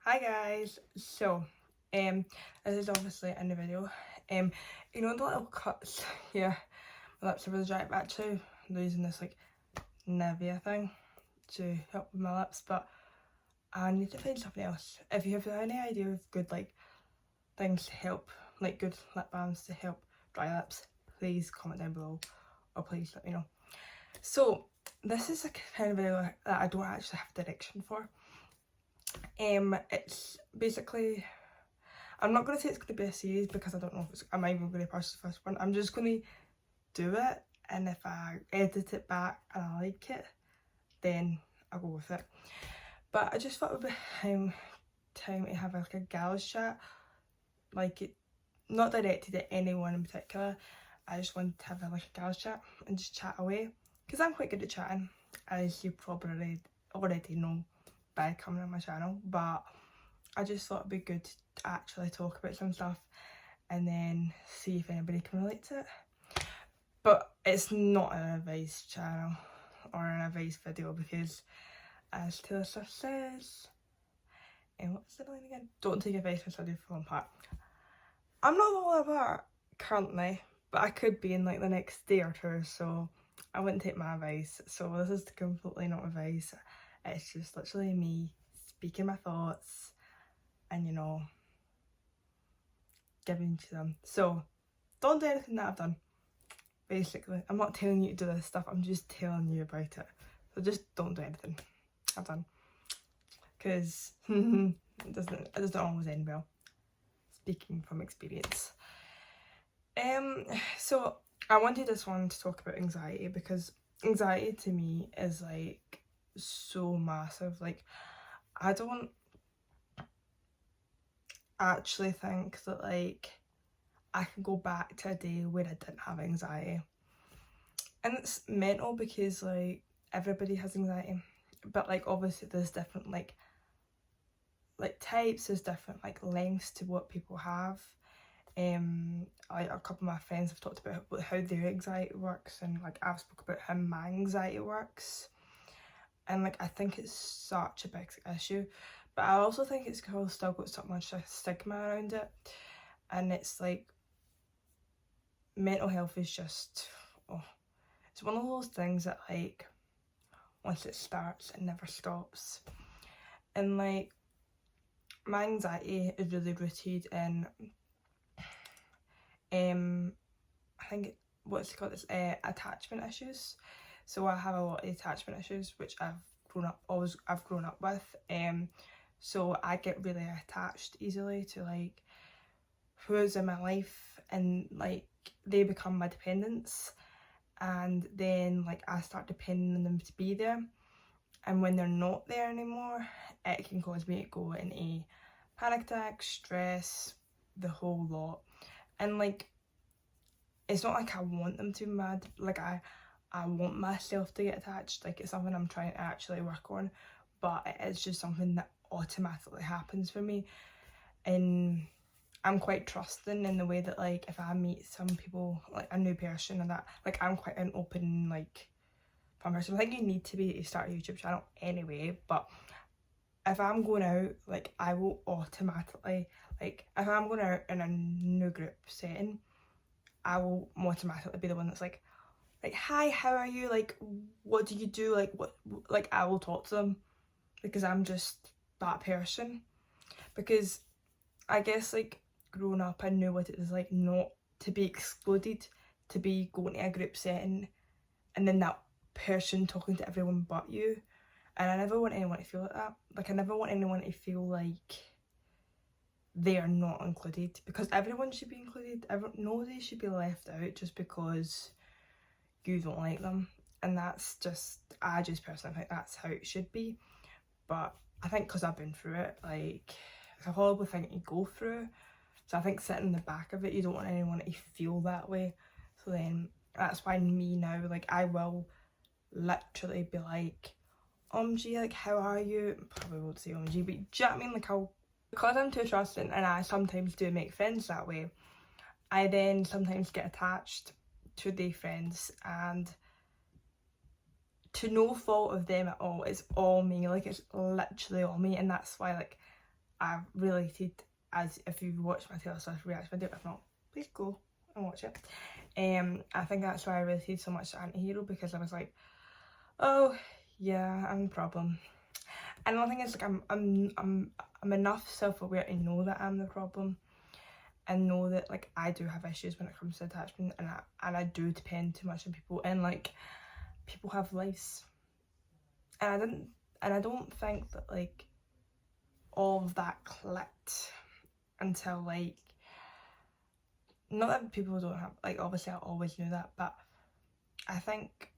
Hi guys, so this is obviously in the video. You know the little cuts here, my lips are really dry. I'm actually using this like Nivea thing to help with my lips, but I need to find something else. If you have any idea of good like things to help, like good lip balms to help dry lips, please comment down below or please let me know. So this is a kind of video that I don't actually have direction for. It's basically, I'm not going to say it's going to be a series because I don't know if it's, I'm even going to post the first one. I'm just going to do it, and if I edit it back and I like it, then I'll go with it. But I just thought it would be time to have like a gals chat, like it, not directed at anyone in particular. I just wanted to have like a gals chat and just chat away because I'm quite good at chatting, as you probably already know by coming on my channel. But I just thought it'd be good to actually talk about some stuff and then see if anybody can relate to it. But it's not an advice channel or an advice video because, as Taylor Swift says, and what's the line again? Don't take advice from somebody falling apart. I'm not falling apart currently, but I could be in like the next day or two, so I wouldn't take my advice. So this is completely not advice. It's just literally me speaking my thoughts and, you know, giving to them. So don't do anything that I've done. Basically, I'm not telling you to do this stuff, I'm just telling you about it. So just don't do anything I've done, because it doesn't always end well, speaking from experience. So I wanted this one to talk about anxiety, because anxiety to me is like so massive. Like, I don't actually think that like I can go back to a day where I didn't have anxiety. And it's mental because like everybody has anxiety, but like obviously there's different like types, there's different like lengths to what people have. Like a couple of my friends have talked about how their anxiety works, and like I've spoke about how my anxiety works, and like I think it's such a big issue, but I also think it's still got so much stigma around it. And it's like mental health is just, oh, it's one of those things that like once it starts it never stops. And like my anxiety is really rooted in I think what's it called, it's attachment issues. So I have a lot of attachment issues which I've grown up with. So I get really attached easily to like who's in my life, and like they become my dependents, and then like I start depending on them to be there, and when they're not there anymore it can cause me to go into panic attack, stress, the whole lot. And like it's not like I want them to be mad, like I want myself to get attached, like it's something I'm trying to actually work on, but it is just something that automatically happens for me. And I'm quite trusting in the way that like if I meet some people, like a new person and that, like I'm quite an open like fun person. I think you need to be to start a YouTube channel anyway, but if I'm going out, like I will automatically, like if I'm going out in a new group setting, I will automatically be the one that's like hi, how are you, like what do you do, like what, like I will talk to them because I'm just that person. Because I guess like growing up I knew what it was like not to be excluded, to be going to a group setting and then that person talking to everyone but you. And I never want anyone to feel like that. Like I never want anyone to feel like they are not included, because everyone should be included. Nobody should be left out just because you don't like them. And that's just, I just personally think that's how it should be. But I think because I've been through it, like it's a horrible thing to go through, so I think sitting in the back of it, you don't want anyone to feel that way. So then that's why me now, like I will literally be like, OMG, like how are you? Probably won't say OMG, but do you know what I mean? Like because I'm too trusting and I sometimes do make friends that way, I then sometimes get attached to their friends, and to no fault of them at all, it's all me, like it's literally all me. And that's why like I related, as if you've watched my Taylor Swift reaction video. If not, please go and watch it. I think that's why I related so much to Antihero, because I was like, oh yeah, I'm the problem. And the thing is, like, I'm enough self-aware to know that I'm the problem, and know that, like, I do have issues when it comes to attachment, and I do depend too much on people, and like, people have lives, and I don't think that, like, all of that clicked until, like, not that people don't have, like, obviously I always knew that, but I think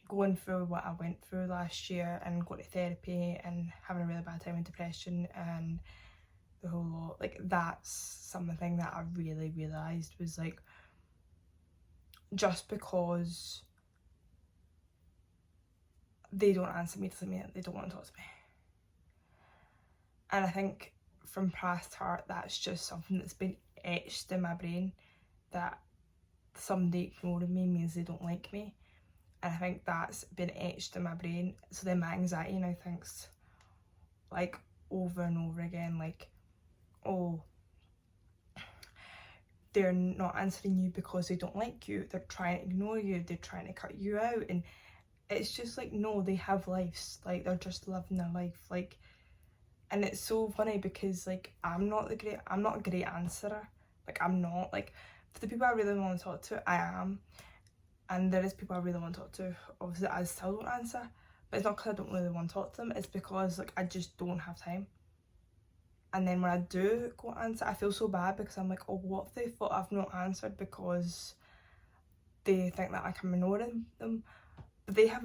going through what I went through last year and going to therapy and having a really bad time with depression and the whole lot, like, that's something that I really realised was, like, just because they don't answer me doesn't mean that they don't want to talk to me. And I think from past hurt, that's just something that's been etched in my brain, that somebody ignoring me means they don't like me. And I think that's been etched in my brain. So then my anxiety now thinks, like, over and over again, like, oh, they're not answering you because they don't like you, they're trying to ignore you, they're trying to cut you out. And it's just like, no, they have lives, like, they're just living their life, like. And it's so funny because, like, I'm not a great answerer, like, I'm not, like, for the people I really want to talk to, I am, and there is people I really want to talk to, obviously I still don't answer, but it's not because I don't really want to talk to them, it's because, like, I just don't have time. And then when I do go answer, I feel so bad because I'm like, oh, what if they thought I've not answered because they think that, like, I'm ignoring them? But they have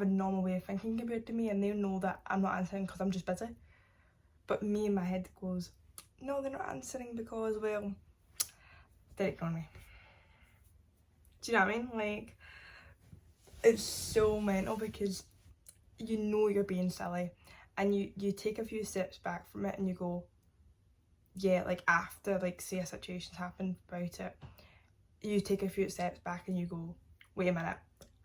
a normal way of thinking compared to me, and they know that I'm not answering because I'm just busy. But me in my head goes, no, they're not answering because, well, they're ignoring me. Do you know what I mean? Like, it's so mental because you know you're being silly, and you take a few steps back from it and you go, yeah, like, after, like, say a situation's happened about it, you take a few steps back and you go, wait a minute,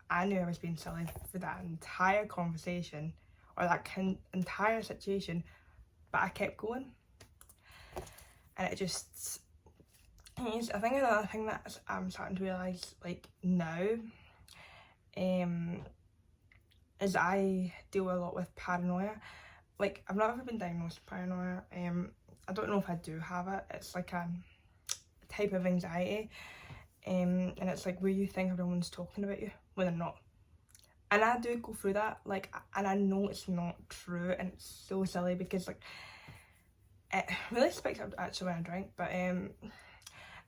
I knew I was being silly for that entire conversation or that entire situation, but I kept going. And it just, I think another thing that I'm starting to realise, like, now, is I deal a lot with paranoia. Like, I've not ever been diagnosed with paranoia. I don't know if I do have it. It's like a type of anxiety, and it's like where you think everyone's talking about you when they're not. And I do go through that, like, and I know it's not true, and it's so silly because, like, it really spikes up actually when I drink, but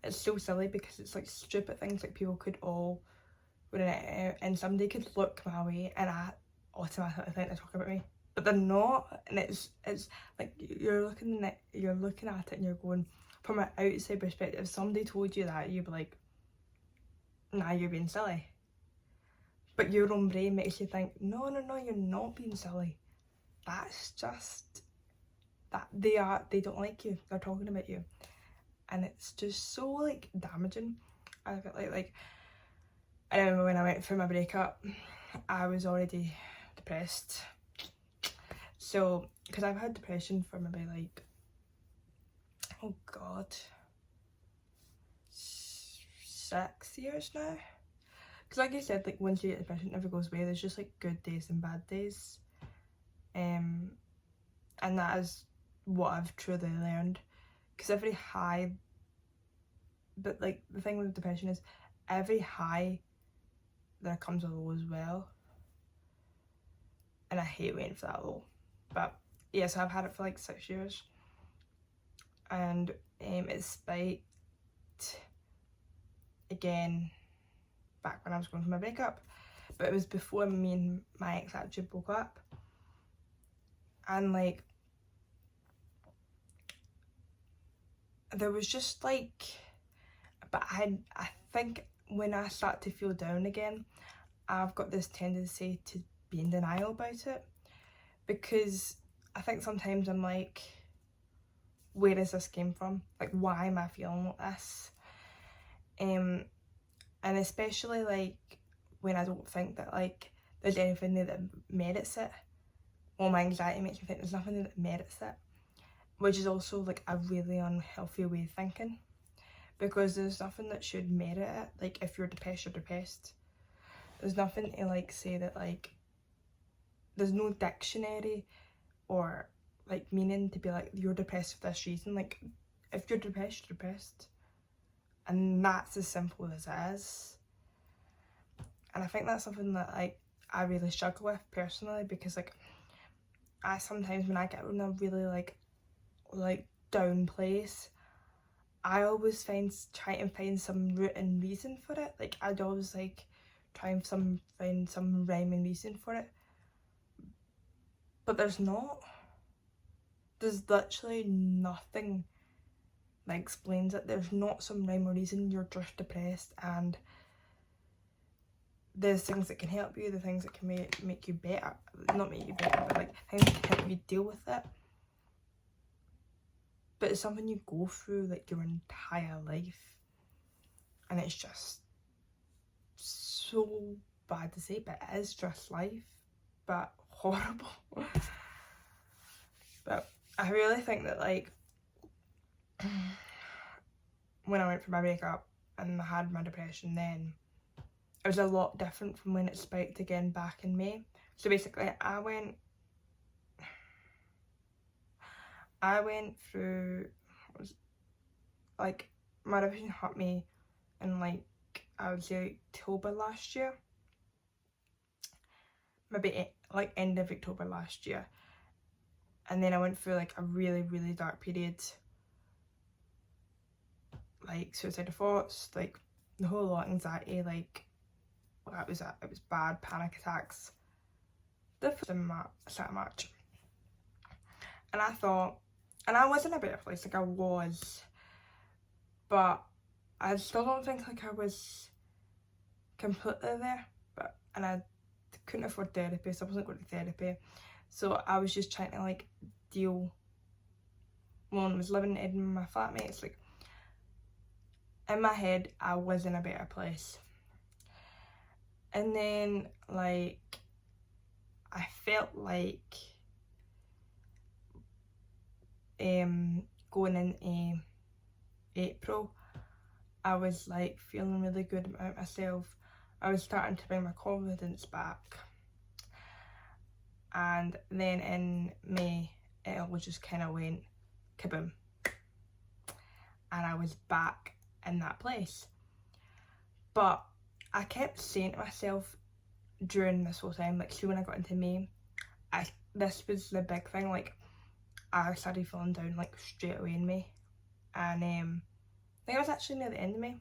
it's so silly because it's like stupid things, like, people could all go to it and somebody could look my way and I automatically think they're talking about me, but they're not. And it's like you're looking at it and you're going, from an outside perspective, if somebody told you that, you'd be like, nah, you're being silly. But your own brain makes you think, no, you're not being silly. That's just that they don't like you, they're talking about you. And it's just so, like, damaging. I felt like I remember when I went through my breakup, I was already depressed. So, because I've had depression for maybe, like, oh god, 6 years now. Because, like I said, like, once you get depression, it never goes away. There's just, like, good days and bad days. And that is what I've truly learned. Because every high, but, like, the thing with depression is every high, there comes a low as well. And I hate waiting for that low. But yeah, so I've had it for like 6 years. And it spiked again back when I was going through my breakup. But it was before me and my ex actually broke up. And, like, there was just, like, but I think when I start to feel down again, I've got this tendency to be in denial about it, because I think sometimes I'm like, where does this came from? Like, why am I feeling like this? And especially, like, when I don't think that, like, there's anything that merits it. Well, my anxiety makes me think there's nothing that merits it. which is also like a really unhealthy way of thinking, because there's nothing that should merit it. Like, if you're depressed, you're depressed. There's nothing to like say that like, there's no dictionary or like meaning to be like, you're depressed for this reason. Like, if you're depressed, you're depressed, and that's as simple as it is. And I think that's something that like I really struggle with personally, because like I sometimes, when I get in a really like down place, I always try and find some root and reason for it. Like, I'd always like try and find some rhyme and reason for it, but there's not. There's literally nothing that explains it. There's not some rhyme or reason. You're just depressed, and there's things that can help you, the things that can make you better. Not make you better, but like things that can help you deal with it. But it's something you go through like your entire life, and it's just so bad to say, but it is just life, but horrible. But I really think that like when I went for my breakup and I had my depression, then it was a lot different from when it spiked again back in May. So basically I went through, like, my depression hit me in like, I would say October last year, maybe like end of October last year, and then I went through like a really dark period, like suicidal thoughts, like the whole lot, anxiety, like it was bad, panic attacks. This was in start of March, and I thought, and I was in a better place, like I was, but I still don't think like I was completely there. And I couldn't afford therapy, so I wasn't going to therapy. So I was just trying to like deal. When I was living in my flatmates, like in my head I was in a better place. And then like I felt like going into April, I was like feeling really good about myself. I was starting to bring my confidence back. And then in May, it all just kind of went kaboom. And I was back in that place. But I kept saying to myself during this whole time, like, see, when I got into May, this was the big thing, like, I started falling down, like, straight away in May. And I think it was actually near the end of May.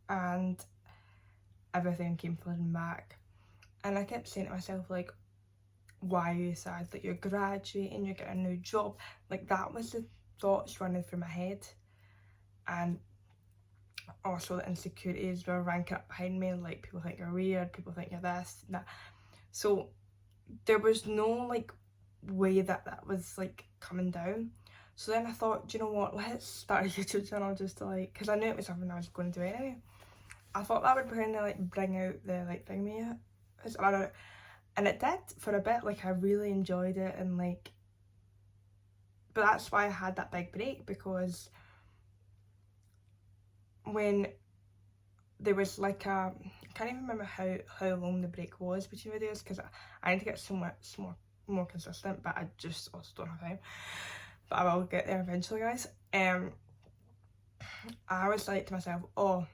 And everything came flooding back. And I kept saying to myself, like, why are you sad? Like, you're graduating, you're getting a new job. Like, that was the thoughts running through my head. And also the insecurities were ranking up behind me, like, people think you're weird, people think you're this and that. So there was no like way that was like coming down. So then I thought, do you know what, let's start a YouTube channel, just to like, because I knew it was something I was going to do anyway. I thought that would kind of like bring out the like thing me, and it did for a bit. Like, I really enjoyed it, and like, but that's why I had that big break, because when there was like I can't even remember how long the break was between videos, because I need to get somewhat more consistent, but I just also don't have time. But I will get there eventually, guys. I was like to myself, oh,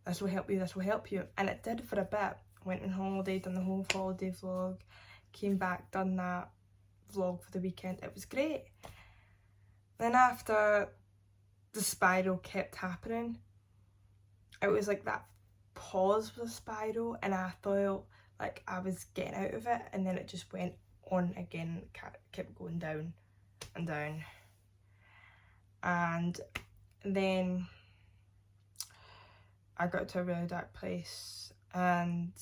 this will help you, this will help you, and it did for a bit. Went on holiday, done the whole holiday vlog, came back, done that vlog for the weekend. It was great. Then after the spiral kept happening, it was like that pause was a spiral, and I felt like I was getting out of it, and then it just went on again, kept going down and down. And then I got to a really dark place, and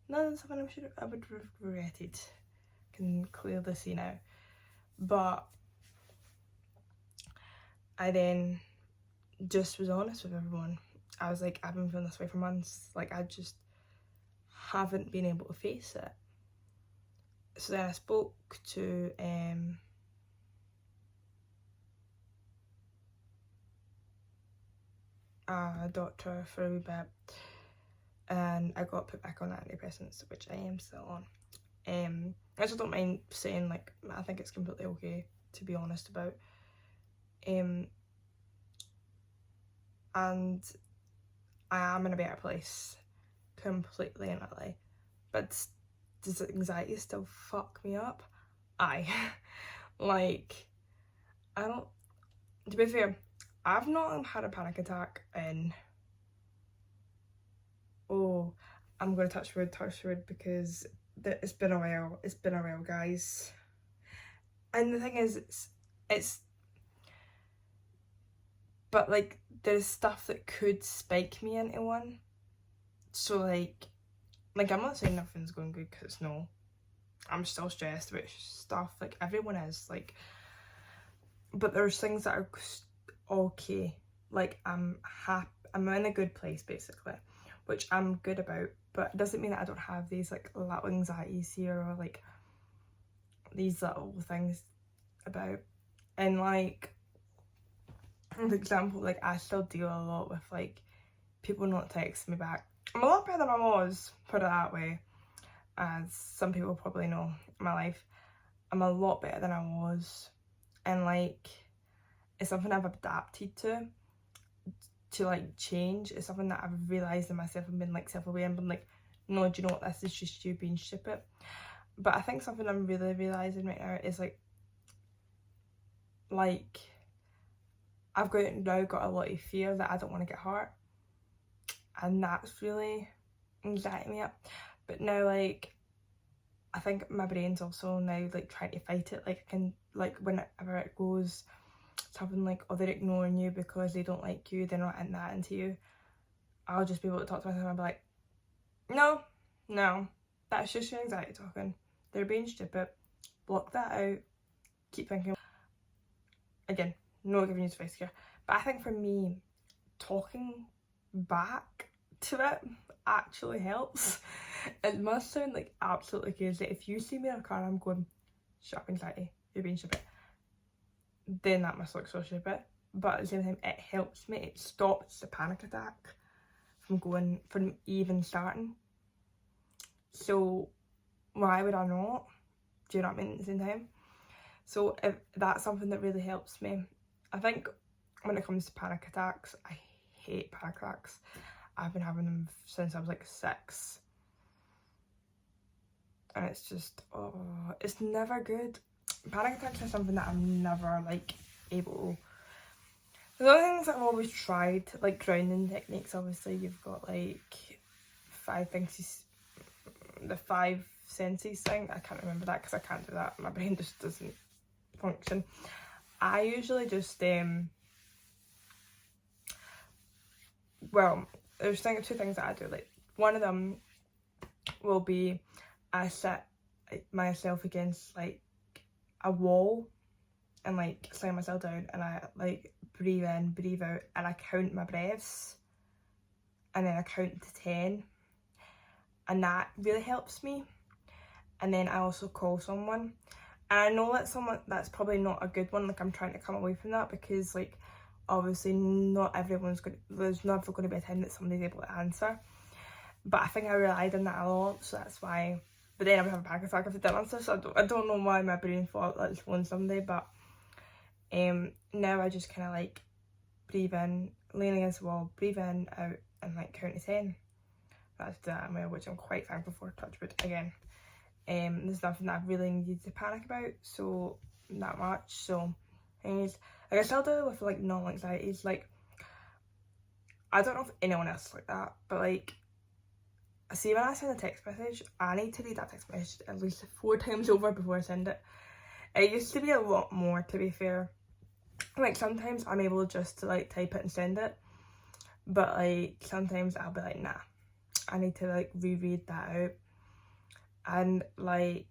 no, that's something I would have regretted, can clearly see now. But I then just was honest with everyone. I was like, I've been feeling this way for months, like, I just haven't been able to face it. So then I spoke to a doctor for a wee bit, and I got put back on antidepressants, which I am still on. I just don't mind saying, like, I think it's completely okay to be honest about. And I am in a better place, completely and utterly. But does anxiety still fuck me up? Aye. Like, I don't, to be fair, I've not had a panic attack in, oh, I'm going to touch wood, because it's been a while, guys. And the thing is, it's but like, there's stuff that could spike me into one. So like I'm not saying nothing's going good, because no, I'm still stressed about stuff, like everyone is, like, but there's things that are okay. Like, I'm happy, I'm in a good place basically, which I'm good about, but it doesn't mean that I don't have these like little anxieties here, or like these little things about. And like, for example, like, I still deal a lot with like people not texting me back. I'm a lot better than I was, put it that way, as some people probably know in my life. I'm a lot better than I was, and like, it's something I've adapted to like change. It's something that I've realised in myself and been like self-aware and been like, no, do you know what, this is just you being stupid. But I think something I'm really realising right now is like I've now got a lot of fear that I don't want to get hurt, and that's really anxiety me up. But now, like, I think my brain's also now like trying to fight it. Like, I can, like, whenever it goes something like, oh, they're ignoring you because they don't like you, they're not in that into you, I'll just be able to talk to myself and be like, no, that's just your anxiety talking, they're being stupid, block that out, keep thinking. Again, no giving you advice here, but I think for me, talking back to it actually helps. It must sound like absolutely crazy. If you see me in a car and I'm going, shut up anxiety, you're being stupid, then that must look so stupid. But at the same time, it helps me, it stops the panic attack from even starting. So why would I not? Do you know what I mean? At the same time, so if that's something that really helps me. I think when it comes to panic attacks, I hate panic attacks. I've been having them since I was like 6, and it's just, oh, it's never good. Panic attacks are something that I'm never like able. The other things I've always tried, like grounding techniques, obviously you've got like 5 things, the 5 senses thing. I can't remember that because I can't do that, my brain just doesn't function. I usually just well, there's 2 things that I do. Like, one of them will be, I sit myself against like a wall and like slam myself down, and I like breathe in, breathe out, and I count my breaths, and then I count to 10, and that really helps me. And then I also call someone, and I know that's probably not a good one. Like, I'm trying to come away from that, because like, obviously there's never going to be a time that somebody's able to answer, but I think I relied on that a lot, so that's why. But then I would have a panic attack if I didn't answer, so I don't know why my brain thought let's phone somebody. But now I just kind of like breathe in, lean against the wall, breathe in, out, and like count to 10. That's that, which I'm quite thankful for, touch wood again. There's nothing that I've really needed to panic about, so not much. So things like I still do with like normal anxieties. Like, I don't know if anyone else is like that, but like, see, when I send a text message, I need to read that text message at least 4 times over before I send it. It used to be a lot more, to be fair. Like, sometimes I'm able just to like type it and send it, but like sometimes I'll be like, nah, I need to like reread that out. And like,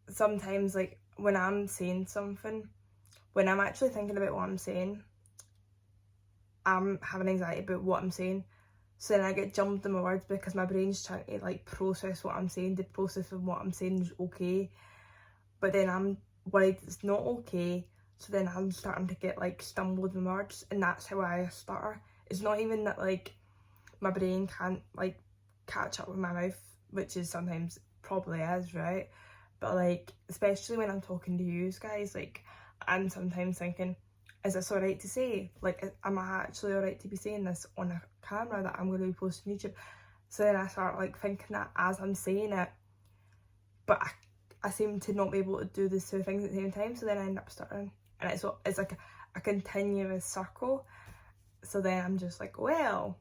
sometimes like when I'm saying something, when I'm actually thinking about what I'm saying, I'm having anxiety about what I'm saying. So then I get jumped in my words because my brain's trying to like process what I'm saying. The process of what I'm saying is okay, but then I'm worried it's not okay, so then I'm starting to get like stumbled in words, and that's how I stutter. It's not even that like my brain can't like catch up with my mouth, which is sometimes probably is, right? But like, especially when I'm talking to you guys, like, I'm sometimes thinking, is this alright to say? Like, am I actually alright to be saying this on a camera that I'm going to be posting on YouTube? So then I start like thinking that as I'm saying it, but I seem to not be able to do these two things at the same time, so then I end up stuttering. And it's like a continuous circle. So then I'm just like, well,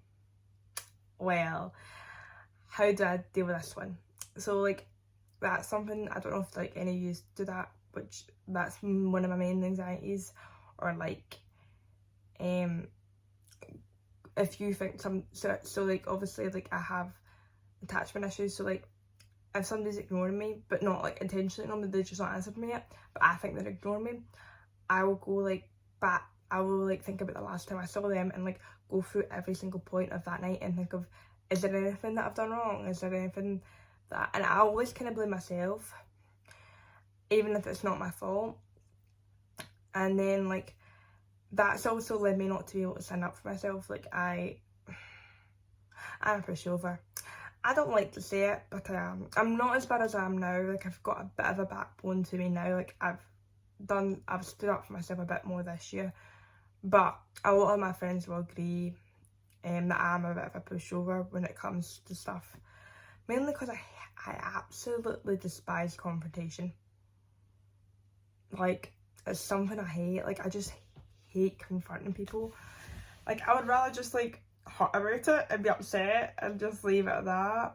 how do I deal with this one? So like, that's something, I don't know if like any of you do that, which that's one of my main anxieties. Or like, if you think so like obviously like I have attachment issues, so like if somebody's ignoring me, but not like intentionally ignoring me, they're just not answering me yet, but I think they're ignoring me, I will go like back, I will like think about the last time I saw them and like go through every single point of that night and think of, is there anything that I've done wrong? Is there anything that, and I always kind of blame myself, even if it's not my fault. And then like, that's also led me not to be able to stand up for myself. Like I'm a pushover. I don't like to say it, but I am. I'm not as bad as I am now. Like, I've got a bit of a backbone to me now. Like, I've stood up for myself a bit more this year. But a lot of my friends will agree that I'm a bit of a pushover when it comes to stuff. Mainly because I absolutely despise confrontation. Like, it's something I hate. Like, I just hate confronting people. Like, I would rather just like hurt about it and be upset and just leave it at that,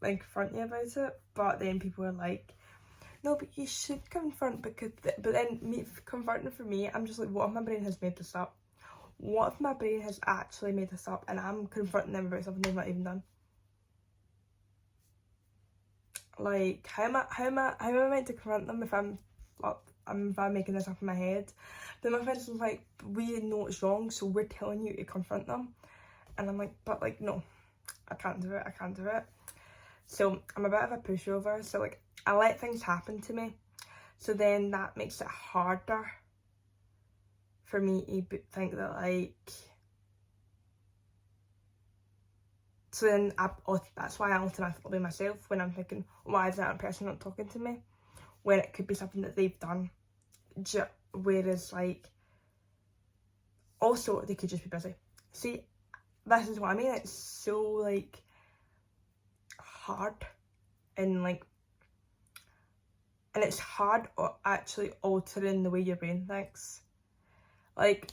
like confront you about it. But then people are like, no, but you should confront, because but then me confronting, for me, I'm just like, what if my brain has made this up? What if my brain has actually made this up and I'm confronting them about something they've not even done? Like, how am I meant to confront them if I'm making this up in my head? Then my friends are like, we know it's wrong, so we're telling you to confront them. And I'm like, but like, no, I can't do it. So I'm a bit of a pushover, so like, I let things happen to me. So then that makes it harder for me to think that like, so then that's why I automatically blame myself when I'm thinking, why is that person not talking to me? When it could be something that they've done. Whereas like, also they could just be busy. See, this is what I mean. It's so like hard, and like, and it's hard actually altering the way your brain thinks. Like,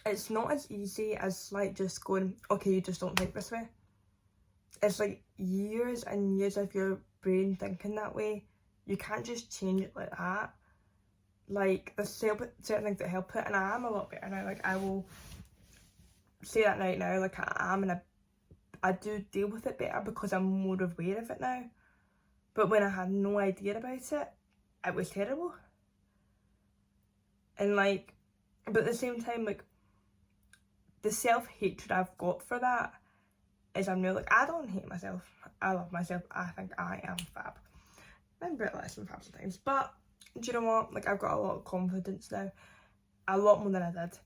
it's not as easy as like just going, okay, you just don't think this way. It's like years and years of your brain thinking that way. You can't just change it like that. Like, there's certain things that help it, and I am a lot better now. Like, I will say that right now, like, I do deal with it better because I'm more aware of it now. But when I had no idea about it was terrible. And like, but at the same time, like, the self-hatred I've got for that is I'm now like, I don't hate myself. I love myself. I think I am fab. I'm a bit less than fab sometimes, but do you know what? Like, I've got a lot of confidence now. A lot more than I did.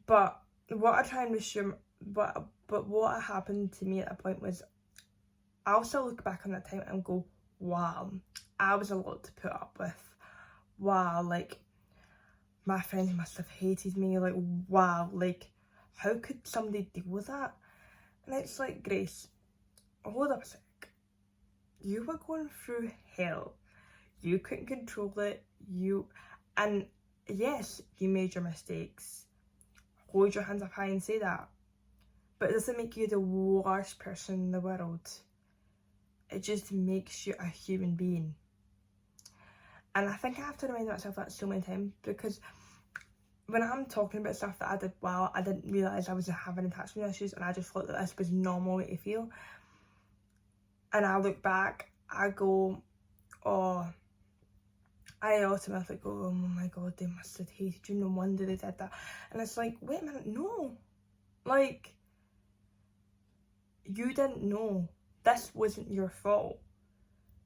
But what I try and assume, but what happened to me at a point was, I'll still look back on that time and go, wow, I was a lot to put up with. Wow, like, my friends must have hated me. Like, wow, like, how could somebody deal with that? And it's like, Grace, hold up a sec. You were going through hell. You couldn't control it. And yes, you made your mistakes. Hold your hands up high and say that. But it doesn't make you the worst person in the world. It just makes you a human being. And I think I have to remind myself that so many times, because when I'm talking about stuff that I did well, I didn't realise I was having attachment issues, and I just thought that this was a normal way to feel. And I look back, I go, oh, I automatically go, oh my god, they must have hated you, no wonder they did that. And it's like, wait a minute, no. Like, you didn't know. This wasn't your fault.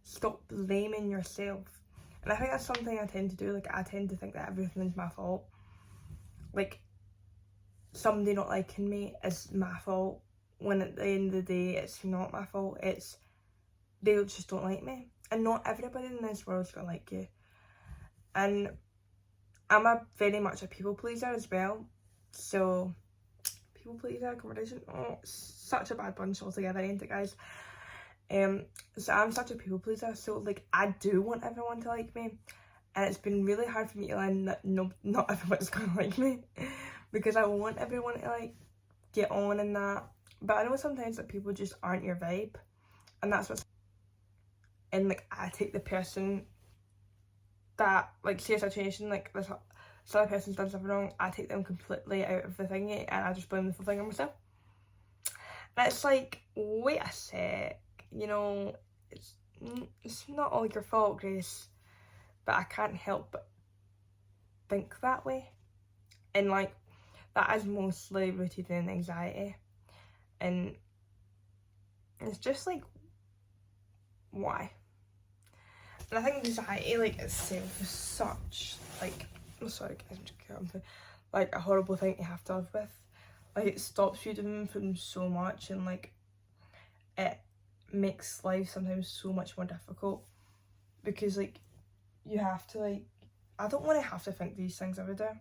Stop blaming yourself. And I think that's something I tend to do. Like, I tend to think that everything's my fault. Like, somebody not liking me is my fault, when at the end of the day it's not my fault. It's they just don't like me, and not everybody in this world's gonna like you. And I'm very much a people pleaser as well. So people pleaser conversation, oh, such a bad bunch altogether, ain't it, guys? So I'm such a people pleaser, so like I do want everyone to like me, and it's been really hard for me to learn that not everyone's gonna like me, because I want everyone to like get on and that, but I know sometimes that people just aren't your vibe, and that's what's, and like I take the person that, like, say a situation like this other person's done something wrong, I take them completely out of the thingy and I just blame the full thing on myself. And it's like, wait a sec, you know, it's not all your fault, Grace, but I can't help but think that way. And like, that is mostly rooted in anxiety, and it's just like, why? And I think anxiety, like, itself is such, like, I'm sorry guys, I'm just kidding, like, a horrible thing to have to live with. Like, it stops you from so much, and like, it makes life sometimes so much more difficult, because like, you have to, like, I don't want to have to think these things every day.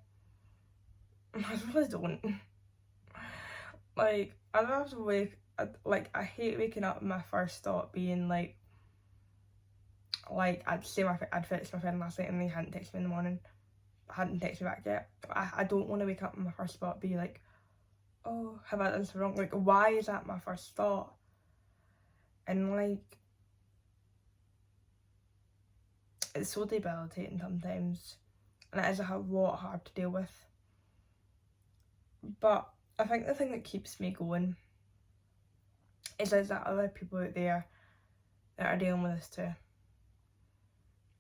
I really don't. Like, I don't have to I hate waking up and my first thought being like I'd say I'd fixed my friend last night and they hadn't texted me in the morning, hadn't texted me back yet. I don't want to wake up and my first thought be like, oh, have I done something wrong? Like, why is that my first thought? And like, it's so debilitating sometimes, and it is a lot hard to deal with. But I think the thing that keeps me going is that other people out there that are dealing with this too,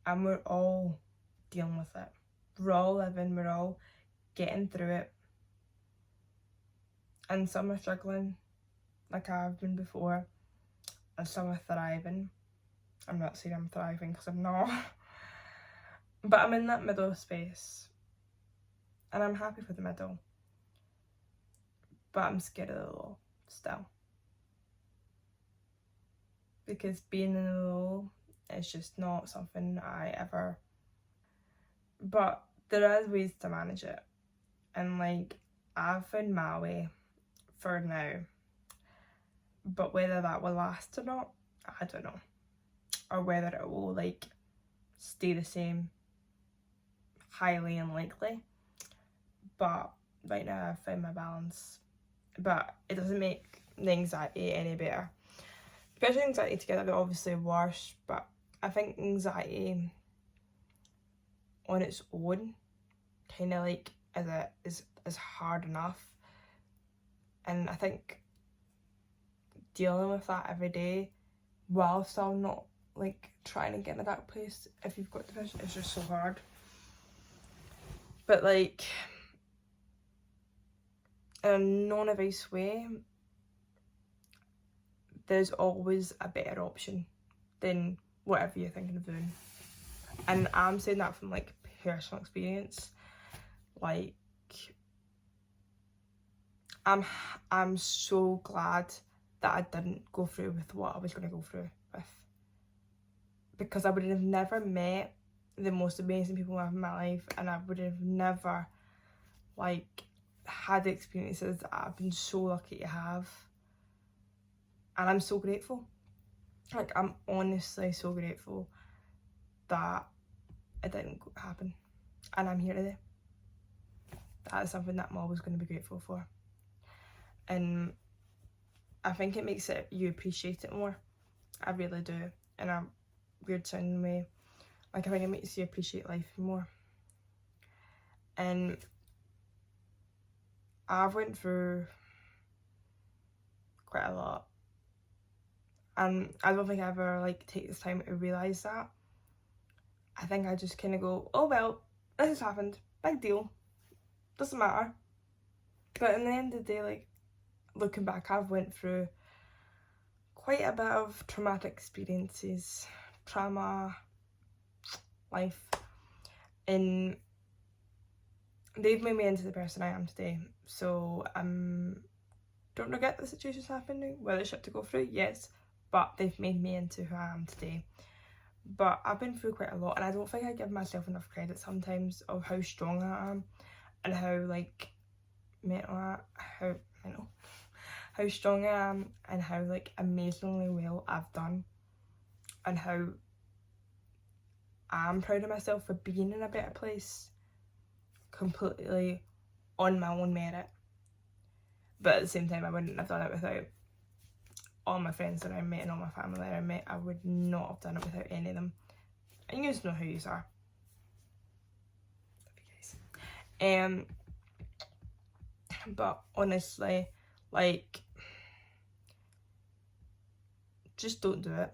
and we're all dealing with it. We're all living, we're all getting through it, and some are struggling like I've been before, and some are thriving. I'm not saying I'm thriving because I'm not, but I'm in that middle space, and I'm happy for the middle, but I'm scared of the low still, because being in the low is just not something I ever, but there is ways to manage it, and like, I've found my way for now, but whether that will last or not, I don't know, or whether it will like stay the same, highly unlikely. But right now I've found my balance, but it doesn't make the anxiety any better. Especially anxiety together, they're obviously worse, but I think anxiety on its own kind of like is hard enough, and I think dealing with that every day while still not like trying to get in a dark place if you've got depression is just so hard. But like, in a non-advice way, there's always a better option than whatever you're thinking of doing. And I'm saying that from like personal experience. Like, I'm so glad that I didn't go through with what I was going to go through with, because I would have never met the most amazing people I have in my life, and I would have never like had the experiences that I've been so lucky to have. And I'm so grateful. Like, I'm honestly so grateful that it didn't happen, and I'm here today. That is something that I'm always going to be grateful for, and I think it makes you appreciate it more. I really do, in a weird sounding way. Like, I think it makes you appreciate life more. And I've went through quite a lot, and I don't think I ever like take this time to realise that. I think I just kind of go, oh well, this has happened, big deal, doesn't matter. But in the end of the day, like, looking back, I've went through quite a bit of traumatic experiences, trauma, life, and they've made me into the person I am today. So don't regret the situations happening, whether it's shit to go through, yes, but they've made me into who I am today. But I've been through quite a lot, and I don't think I give myself enough credit sometimes of how strong I am, and how like how strong I am, and how like amazingly well I've done, and how I'm proud of myself for being in a better place completely on my own merit. But at the same time, I wouldn't have done it without all my friends around me and all my family around me. I would not have done it without any of them. And you just know who you are. Love you guys. But honestly, like, just don't do it.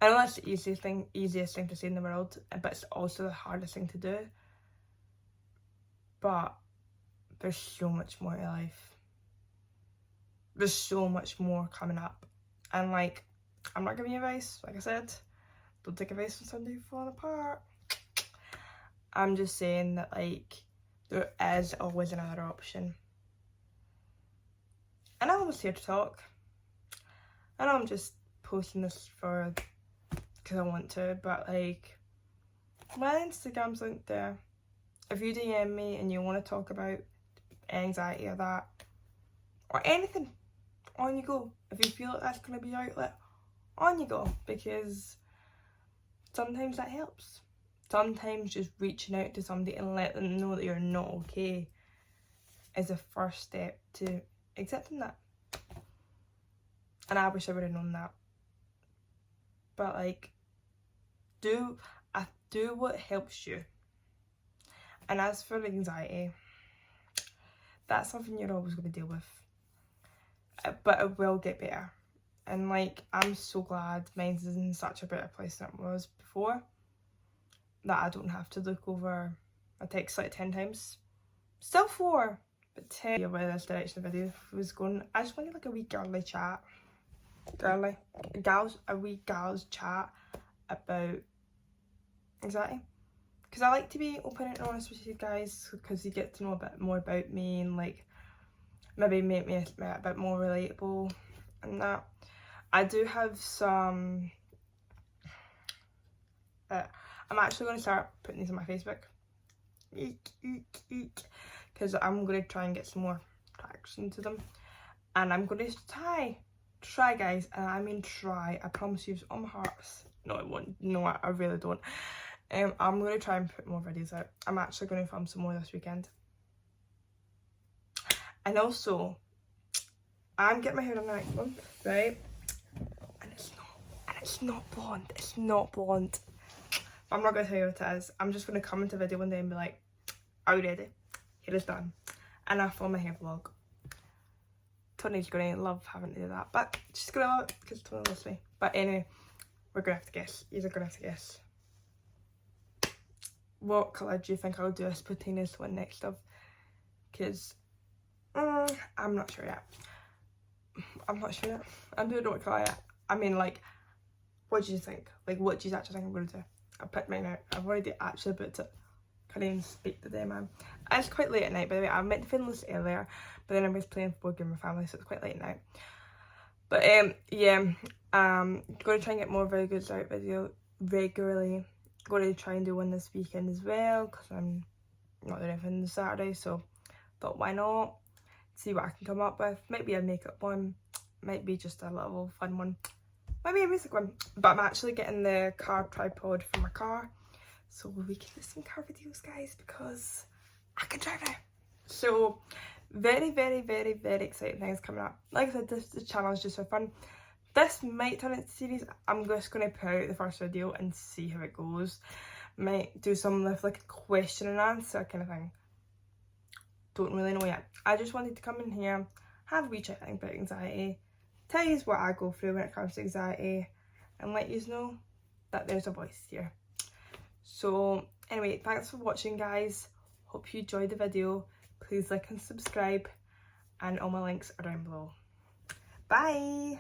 I know that's the easiest thing to say in the world, but it's also the hardest thing to do. But there's so much more to life. There's so much more coming up. And like, I'm not giving you advice, like I said. Don't take advice from somebody falling apart. I'm just saying that like, there is always another option. And I'm almost here to talk. I know I'm just posting this because I want to, but like, my Instagram's linked there. If you DM me and you want to talk about anxiety or that, or anything, on you go. If you feel like that's going to be your outlet, on you go, because sometimes that helps. Sometimes just reaching out to somebody and let them know that you're not okay is the first step to accepting that. And I wish I would have known that. But like, do what helps you. And as for anxiety, that's something you're always going to deal with. But it will get better. And like, I'm so glad mine is in such a better place than it was before, that I don't have to look over a text like 10 times. Still 4, but 10. Where this direction of the video was going, I just wanted like a wee girly chat. A wee girls chat about anxiety. Because I like to be open and honest with you guys, because you get to know a bit more about me and like maybe make me a bit more relatable and that. I do have some, I'm actually going to start putting these on my Facebook, because I'm going to try and get some more traction to them, and I'm going to try guys, and I mean try, I promise you with all my hearts. No, I won't. No, I really don't. I'm going to try and put more videos out. I'm actually going to film some more this weekend. And also, I'm getting my hair done next month, right? And it's not blonde. It's not blonde. I'm not going to tell you what it is. I'm just going to come into a video one day and be like, are you ready? Hair is done. And I'll film my hair vlog. Tony's going to love having to do that. But she's going to love it because Tony loves me. But anyway, we're going to have to guess. You're going to have to guess. What colour do you think I'll do a spontaneous one next of? Because I'm not sure yet. I'm not sure yet. I don't know what colour yet. I mean, like, what do you think? Like, what do you actually think I'm going to do? I picked mine out. I've already actually booked it. Can't even speak today, man. It's quite late at night, by the way. I meant to film this earlier, but then I was playing football with my family, so it's quite late at night. But yeah, going to try and get more videos out regularly. Going to try and do one this weekend as well, because I'm not doing anything this Saturday, so thought why not, see what I can come up with. Might be a makeup one, might be just a little fun one, might be a music one. But I'm actually getting the car tripod for my car, so we can do some car videos, guys, because I can drive now. So very, very, very, very exciting things coming up. Like I said, this channel is just for fun. This might turn into a series. I'm just going to put out the first video and see how it goes. Might do some with like a question and answer kind of thing. Don't really know yet. I just wanted to come in here, have a wee chat about anxiety, tell you what I go through when it comes to anxiety, and let you know that there's a voice here. So anyway, thanks for watching, guys. Hope you enjoyed the video. Please like and subscribe, and all my links are down below. Bye!